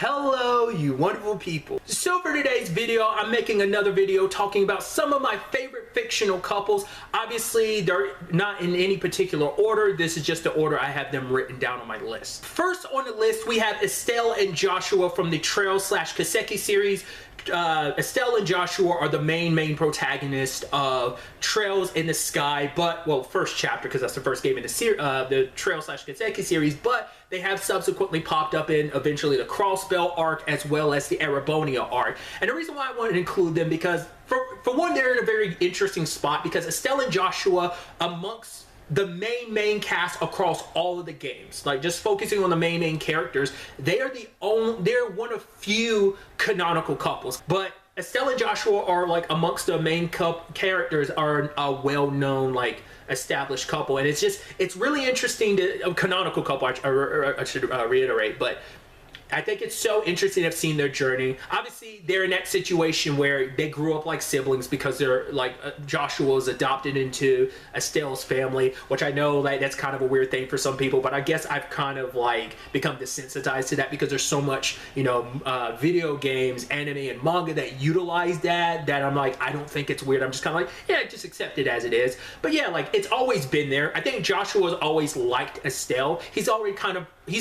Hello, you wonderful people. So for today's video, I'm making another video talking about some of my favorite fictional couples. Obviously, they're not in any particular order. This is just the order I have them written down on my list. First on the list, we have Estelle and Joshua from the Trail/Kiseki series. Estelle and Joshua are the main protagonists of Trails in the Sky, but, well, first chapter, because that's the first game in the Trail/Kiseki series, but they have subsequently popped up in eventually the Crossbell arc as well as the Erebonia arc. And the reason why I wanted to include them because, for one, they're in a very interesting spot because Estelle and Joshua, amongst the main cast across all of the games, like just focusing on the main characters, they're one of few canonical couples. But Estelle and Joshua are like amongst the main characters are a well-known, like, established couple, and it's really interesting to a canonical couple. I should reiterate, but I think it's so interesting to have seen their journey. Obviously, they're in that situation where they grew up like siblings because they're like Joshua was adopted into Estelle's family, which I know like that's kind of a weird thing for some people, but I guess I've kind of like become desensitized to that because there's so much, you know, video games, anime, and manga that utilize that I'm like, I don't think it's weird. I'm just kind of like, yeah, just accept it as it is. But yeah, like it's always been there. I think Joshua's always liked Estelle. He's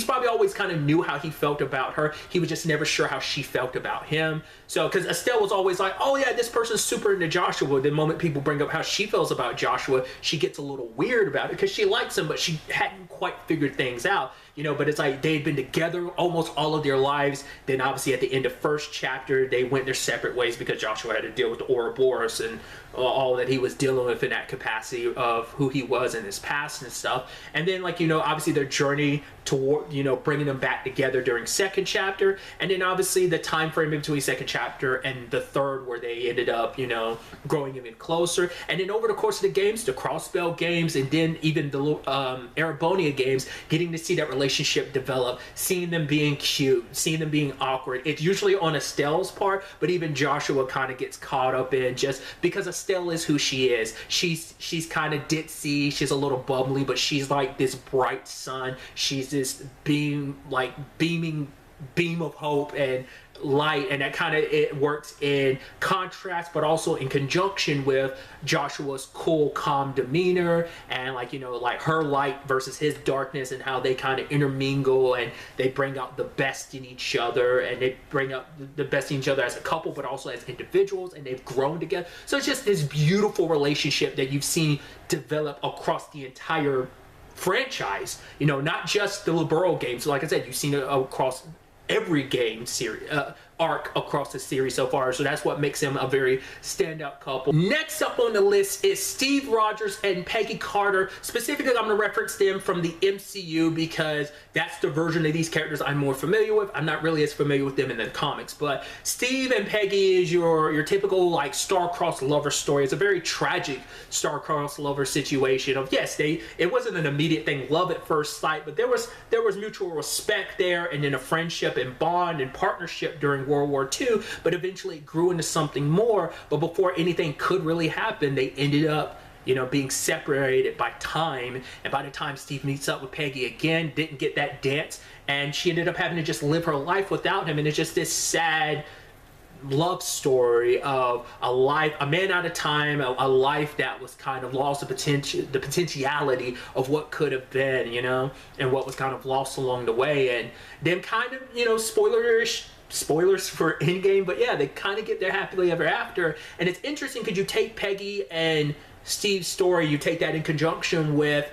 probably always kind of knew how he felt about her. He was just never sure how she felt about him. So, because Estelle was always like, oh yeah, this person's super into Joshua. The moment people bring up how she feels about Joshua, she gets a little weird about it because she likes him, but she hadn't quite figured things out. You know, but it's like they'd been together almost all of their lives. Then obviously at the end of first chapter, they went their separate ways because Joshua had to deal with the Ouroboros and all that he was dealing with in that capacity of who he was in his past and stuff. And then, like, you know, obviously their journey toward, you know, bringing them back together during second chapter. And then obviously the time frame between second chapter and the third where they ended up, you know, growing even closer. And then over the course of the games, the Crossbell games, and then even the Erebonia games, getting to see that relationship develop, seeing them being cute, seeing them being awkward. It's usually on Estelle's part, but even Joshua kind of gets caught up in, just because Estelle is who she is. She's kind of ditzy, she's a little bubbly, but she's like this bright sun. She's this beaming beam of hope and light, and that kind of, it works in contrast but also in conjunction with Joshua's cool, calm demeanor, and, like, you know, like her light versus his darkness, and how they kind of intermingle and they bring out the best in each other, and they bring out the best in each other as a couple but also as individuals, and they've grown together. So it's just this beautiful relationship that you've seen develop across the entire franchise, you know, not just the Liberal games. So like I said, you've seen it across every game series arc across the series so far, so that's what makes him a very standout couple. Next up on the list is Steve Rogers and Peggy Carter. Specifically, I'm going to reference them from the MCU because that's the version of these characters I'm more familiar with. I'm not really as familiar with them in the comics, but Steve and Peggy is your typical, like, star-crossed lover story. It's a very tragic star-crossed lover situation of, yes, it wasn't an immediate thing, love at first sight, but there was mutual respect there, and then a friendship and bond and partnership during World War II, but eventually it grew into something more. But before anything could really happen, they ended up, you know, being separated by time. And by the time Steve meets up with Peggy again, didn't get that dance, and she ended up having to just live her life without him. And it's just this sad love story of a man out of time, a life that was kind of lost, the potentiality of what could have been, you know, and what was kind of lost along the way. And then kind of, you know, spoilers for Endgame, but yeah, they kind of get their happily ever after. And it's interesting because you take Peggy and Steve's story, you take that in conjunction with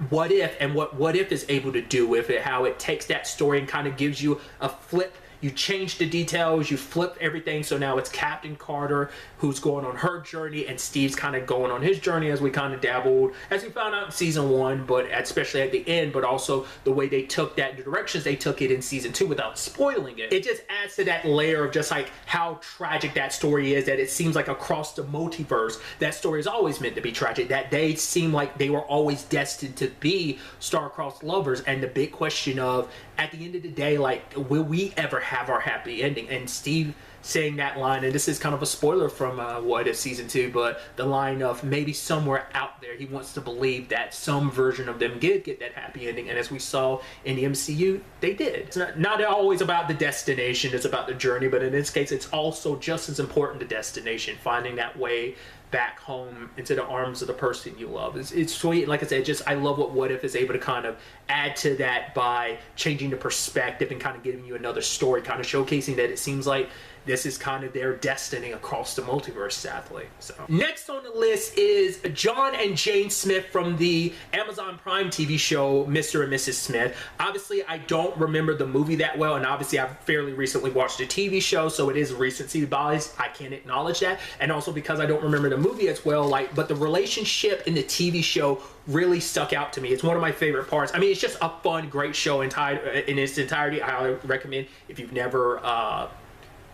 What If, and what If is able to do with it, how it takes that story and kind of gives you a flip. You change the details, you flip everything, so now it's Captain Carter who's going on her journey, and Steve's kind of going on his journey, as we kind of dabbled, as we found out in season 1, but especially at the end, but also the way they took that, the directions they took it in season 2 without spoiling it. It just adds to that layer of just like how tragic that story is, that it seems like across the multiverse, that story is always meant to be tragic, that they seem like they were always destined to be star-crossed lovers. And the big question of, at the end of the day, like, will we ever have our happy ending. And Steve saying that line, and this is kind of a spoiler from What If Season 2, but the line of maybe somewhere out there he wants to believe that some version of them did get that happy ending, and as we saw in the MCU, they did. It's not always about the destination, it's about the journey, but in this case it's also just as important, the destination, finding that way back home into the arms of the person you love. It's sweet. Like I said, just I love what If is able to kind of add to that by changing the perspective and kind of giving you another story, kind of showcasing that it seems like this is kind of their destiny across the multiverse, sadly. So next on the list is John and Jane Smith from the Amazon Prime TV show Mr. and Mrs. Smith. Obviously, I don't remember the movie that well, and obviously I've fairly recently watched the TV show, so it is recency bias. I can acknowledge that. And also because I don't remember the movie as well, but the relationship in the TV show really stuck out to me. It's one of my favorite parts. I mean, it's just a fun, great show in its entirety. I highly recommend if you've never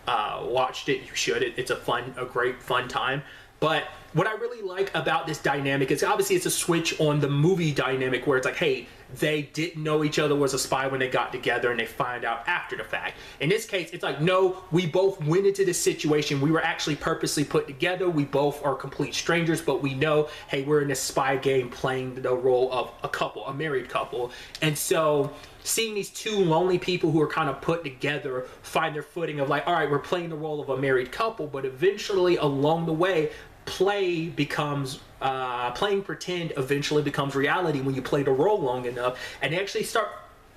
watched it, you should. It's a great fun time. But what I really like about this dynamic is obviously it's a switch on the movie dynamic where it's like, hey, they didn't know each other was a spy when they got together and they find out after the fact. In this case, it's like, no, we both went into this situation. We were actually purposely put together. We both are complete strangers, but we know, hey, we're in this spy game playing the role of a couple, a married couple. And so seeing these two lonely people who are kind of put together find their footing of like, all right, we're playing the role of a married couple, but eventually along the way, playing pretend eventually becomes reality when you play the role long enough, and they actually start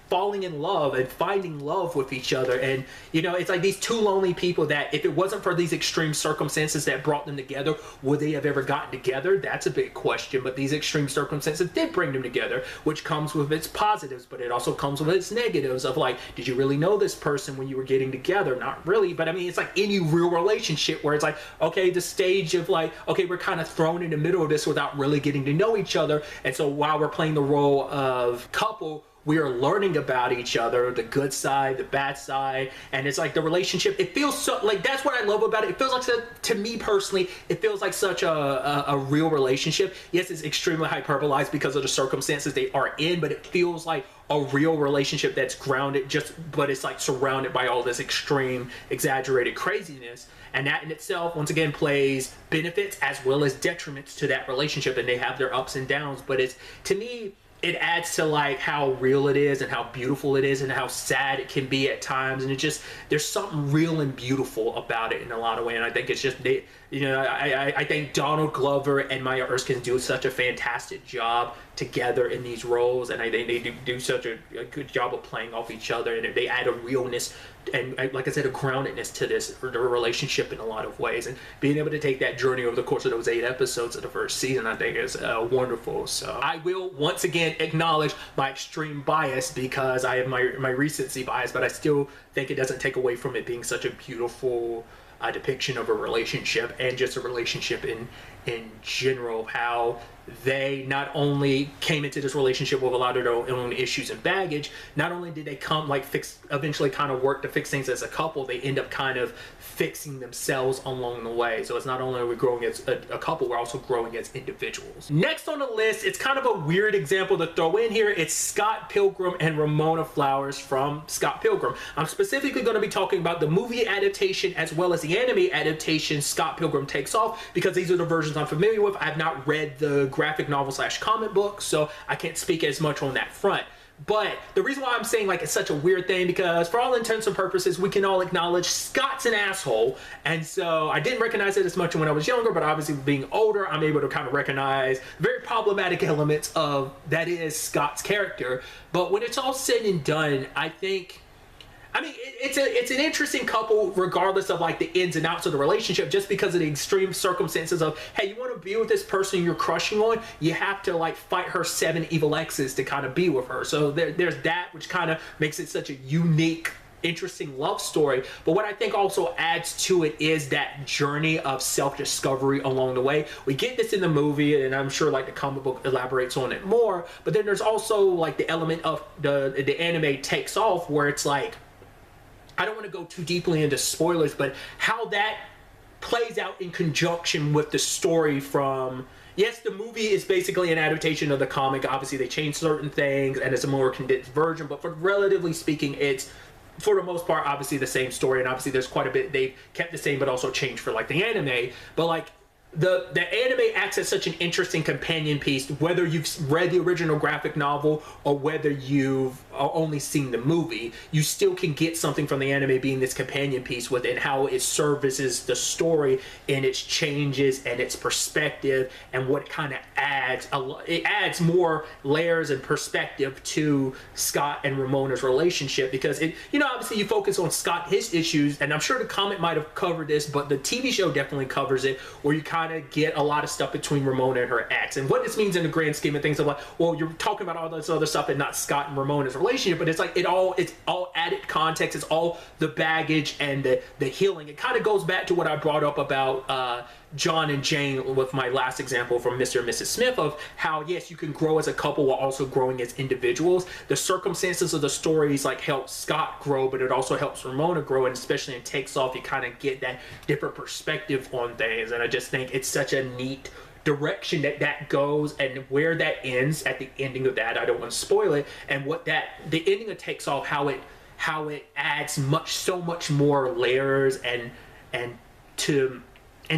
falling in love and finding love with each other. And you know, it's like these two lonely people that if it wasn't for these extreme circumstances that brought them together, would they have ever gotten together? That's a big question. But these extreme circumstances did bring them together, which comes with its positives, but it also comes with its negatives of like, did you really know this person when you were getting together? Not really. But I mean, it's like any real relationship where it's like, okay, the stage of like, okay, we're kind of thrown in the middle of this without really getting to know each other. And so while we're playing the role of couple, we are learning about each other, the good side, the bad side, and it's like the relationship, it feels so, like, that's what I love about it. It feels like, to me personally, it feels like such a real relationship. Yes, it's extremely hyperbolized because of the circumstances they are in, but it feels like a real relationship that's grounded, but it's like surrounded by all this extreme, exaggerated craziness. And that in itself, once again, plays benefits as well as detriments to that relationship, and they have their ups and downs. But it's, to me, it adds to like how real it is and how beautiful it is and how sad it can be at times, and it just, there's something real and beautiful about it in a lot of ways. And I think it's just, you know, I think Donald Glover and Maya Erskine do such a fantastic job together in these roles, and I think they do such a good job of playing off each other, and they add a realness and, like I said, a groundedness to this relationship in a lot of ways. And being able to take that journey over the course of those 8 episodes of the first season, I think is wonderful. So I will once again acknowledge my extreme bias because I have my recency bias, but I still think it doesn't take away from it being such a beautiful depiction of a relationship, and just a relationship in general, how they not only came into this relationship with a lot of their own issues and baggage, not only did they eventually kind of work to fix things as a couple, they end up kind of fixing themselves along the way. So it's not only are we growing as a couple, we're also growing as individuals. Next on the list, it's kind of a weird example to throw in here. It's Scott Pilgrim and Ramona Flowers from Scott Pilgrim. I'm specifically going to be talking about the movie adaptation as well as the anime adaptation, Scott Pilgrim Takes Off, because these are the versions I'm familiar with. I've not read the graphic novel / comic book, so I can't speak as much on that front. But the reason why I'm saying like it's such a weird thing, because for all intents and purposes, we can all acknowledge Scott's an asshole. And so I didn't recognize it as much when I was younger, but obviously being older, I'm able to kind of recognize very problematic elements of that is Scott's character. But when it's all said and done, I think, I mean, it's an interesting couple regardless of like the ins and outs of the relationship, just because of the extreme circumstances of, hey, you want to be with this person you're crushing on, you have to like fight her 7 evil exes to kind of be with her. So there's that, which kind of makes it such a unique, interesting love story. But what I think also adds to it is that journey of self-discovery along the way. We get this in the movie, and I'm sure like the comic book elaborates on it more, but then there's also like the element of the anime Takes Off, where it's like, I don't want to go too deeply into spoilers, but how that plays out in conjunction with the story from, yes, the movie is basically an adaptation of the comic. Obviously, they changed certain things, and it's a more condensed version, but for relatively speaking, it's for the most part, obviously the same story, and obviously there's quite a bit they've kept the same but also changed for like the anime. But like the anime acts as such an interesting companion piece, whether you've read the original graphic novel or whether you've only seen the movie. You still can get something from the anime being this companion piece within how it services the story and its changes and its perspective, and what kind of adds it adds more layers and perspective to Scott and Ramona's relationship, because it, you know, obviously you focus on Scott, his issues, and I'm sure the comic might have covered this, but the TV show definitely covers it, where you kind of get a lot of stuff between Ramona and her ex, and what this means in the grand scheme of things of like, well, you're talking about all this other stuff and not Scott and Ramona's relationship, but it's like it's all added context, it's all the baggage and the healing. It kind of goes back to what I brought up about John and Jane with my last example from Mr. and Mrs. Smith, of how yes, you can grow as a couple while also growing as individuals. The circumstances of the stories like help Scott grow, but it also helps Ramona grow, and especially in Takes Off, you kind of get that different perspective on things. And I just think it's such a neat direction that goes, and where that ends at the ending of that, I don't want to spoil it, and what that the ending of Takes Off, how it adds so much more layers and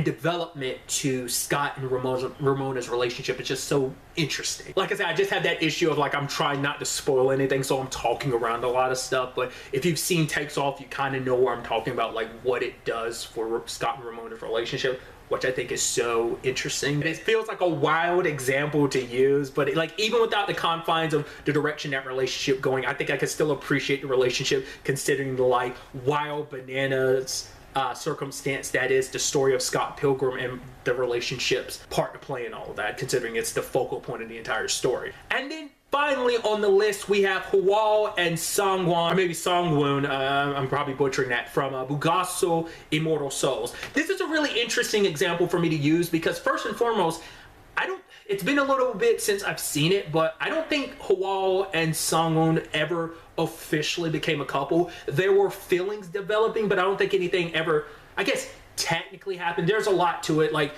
development to Scott and Ramona's relationship. It's just so interesting. Like I said, I just have that issue of like, I'm trying not to spoil anything, so I'm talking around a lot of stuff. But if you've seen Takes Off, you kind of know where I'm talking about, like what it does for Scott and Ramona's relationship, which I think is so interesting. It feels like a wild example to use, but like even without the confines of the direction that relationship going, I think I could still appreciate the relationship, considering the like wild bananas circumstance that is the story of Scott Pilgrim and the relationships part to play in all of that, considering it's the focal point of the entire story. And then finally on the list, we have Hwal and Sang-Woon, or maybe Sang-Woon, I'm probably butchering that, from Bulgasal, Immortal Souls. This is a really interesting example for me to use because first and foremost, it's been a little bit since I've seen it, but I don't think Hwal and Sang-Woon ever officially became a couple. There were feelings developing, but I don't think anything ever, I guess, technically happened. There's a lot to it. Like,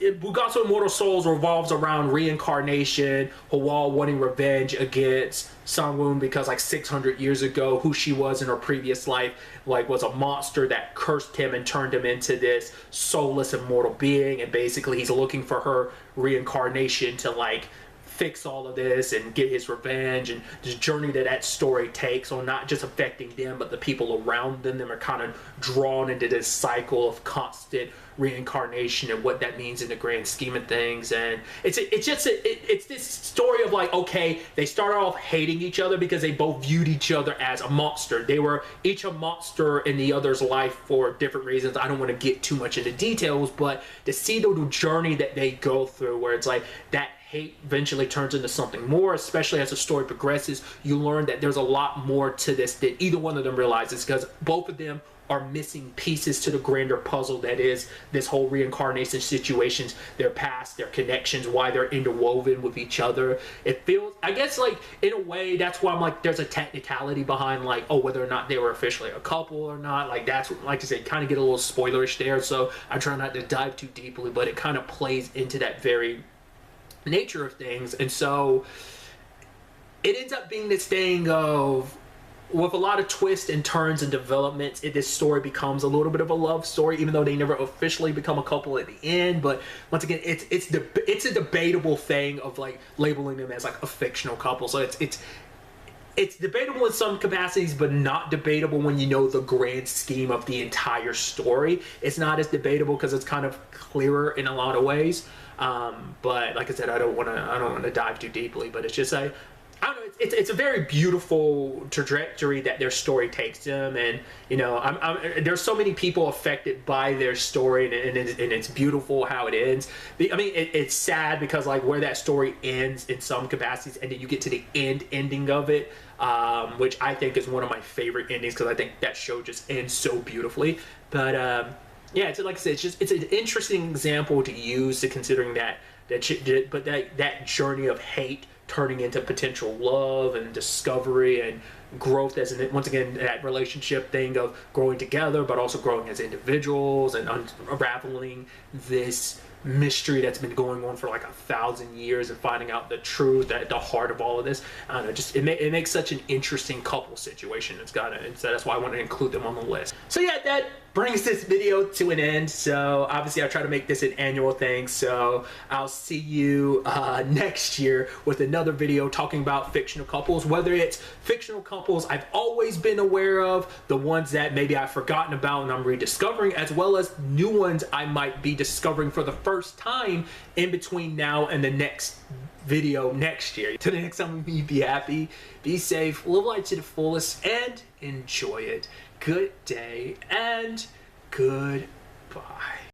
Bulgasal Immortal Souls revolves around reincarnation, Hwal wanting revenge against Sang-Woon because like 600 years ago, who she was in her previous life like was a monster that cursed him and turned him into this soulless immortal being, and basically he's looking for her reincarnation to like fix all of this and get his revenge, and this journey that story takes on not just affecting them but the people around them. Them are kind of drawn into this cycle of constant reincarnation and what that means in the grand scheme of things. And it's this story of like, okay, they started off hating each other because they both viewed each other as a monster. They were each a monster in the other's life for different reasons. I don't want to get too much into details, but to see the journey that they go through, where it's like that hate eventually turns into something more, especially as the story progresses. You learn that there's a lot more to this that either one of them realizes, because both of them are missing pieces to the grander puzzle that is this whole reincarnation situations, their past, their connections, why they're interwoven with each other. It feels, I guess, like in a way, that's why I'm like, there's a technicality behind like, oh, whether or not they were officially a couple or not. Like that's, like I said, kind of get a little spoilerish there, so I try not to dive too deeply, but it kind of plays into that very nature of things. And so it ends up being this thing of, with a lot of twists and turns and developments, this story becomes a little bit of a love story, even though they never officially become a couple at the end. But once again, it's a debatable thing of like labeling them as like a fictional couple. So it's debatable in some capacities, but not debatable when you know the grand scheme of the entire story. It's not as debatable because it's kind of clearer in a lot of ways. But like I said, I don't want to dive too deeply. But it's just I don't know. It's a very beautiful trajectory that their story takes them, and you know, there's so many people affected by their story, and it's beautiful how it ends. I mean, it's sad because like where that story ends in some capacities, and then you get to the ending of it, which I think is one of my favorite endings because I think that show just ends so beautifully. But yeah, it's like I said, it's an interesting example to use, to considering that journey of hate turning into potential love and discovery, and growth as once again, that relationship thing of growing together, but also growing as individuals and unraveling this mystery that's been going on for like 1,000 years and finding out the truth at the heart of all of this. I don't know, just it makes such an interesting couple situation. So that's why I wanted to include them on the list. So yeah, that brings this video to an end. So obviously I try to make this an annual thing, so I'll see you next year with another video talking about fictional couples, whether it's fictional couples I've always been aware of, the ones that maybe I've forgotten about and I'm rediscovering, as well as new ones I might be discovering for the first time in between now and the next video next year. Till the next time, be happy, be safe, live life to the fullest, and enjoy it. Good day and goodbye.